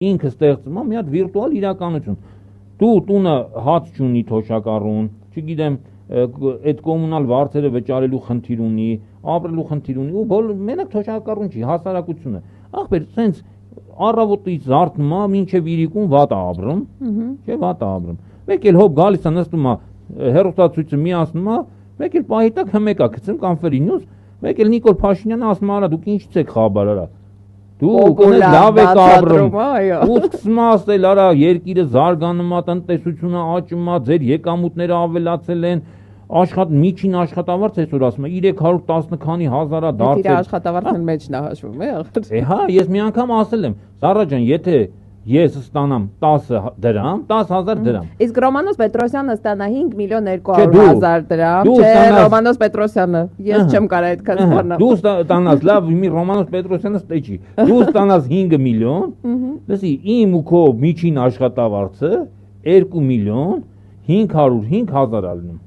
ինքը ստեղծում է մի հատ վիրտուալ իրականություն։ Դու տունը հաց չունի թոշակառուն, չգիտեմ, այդ կոմունալ վարձերը վճարելու խնդիր ունի, ապրելու խնդիր ունի, ու մենակ թոշակառուն չի, հասարակությունը։ Ախպեր, սենց առավոտից զարթնում է, մինչև իրիկուն վատ է ապրում, չէ, վատ է ապրում։ Մեկ էլ հոբ գալիս է նստում է, հեռուստացույցը միացնում է, մեկ էլ պահի տակ հմեկա գցում Կամֆերի նյուզ, մեկ էլ Նիկոլ Փաշինյանը ասում է, դուք ինչից եք խաբարարա։ Դու լավ եք ապրում, ու սկսում է ասել, արա երկիրը զարգանում է, տնտեսությունը աճում է, ձեր եկամուտները ավելացել են, միջին աշխատավարձ այսօր ասում է 310 քանի հազարա դարձել։ Իր աշխատավարձն մեջն է հաշվում, հա, ես մի անգամ ասել եմ, Զարա ջան, եթե ես ստանամ 10 դրամ, 10,000 դրամ։ Իսկ Ռոմանոս Պետրոսյանը ստանա 5 միլիոն 200,000 դրամ, չէ, Ռոմանոս Պետրոսյանը, ես չեմ կարող այդքան ստանալ։ Դու ստանաս, լավ, մի Ռոմանոս Պետրոսյանը ստեչի։ Դու ստանաս 5 միլիոն, լսի, իմ ու քո միջին աշխատավարձը 2 միլիոն 505,000 ալնում։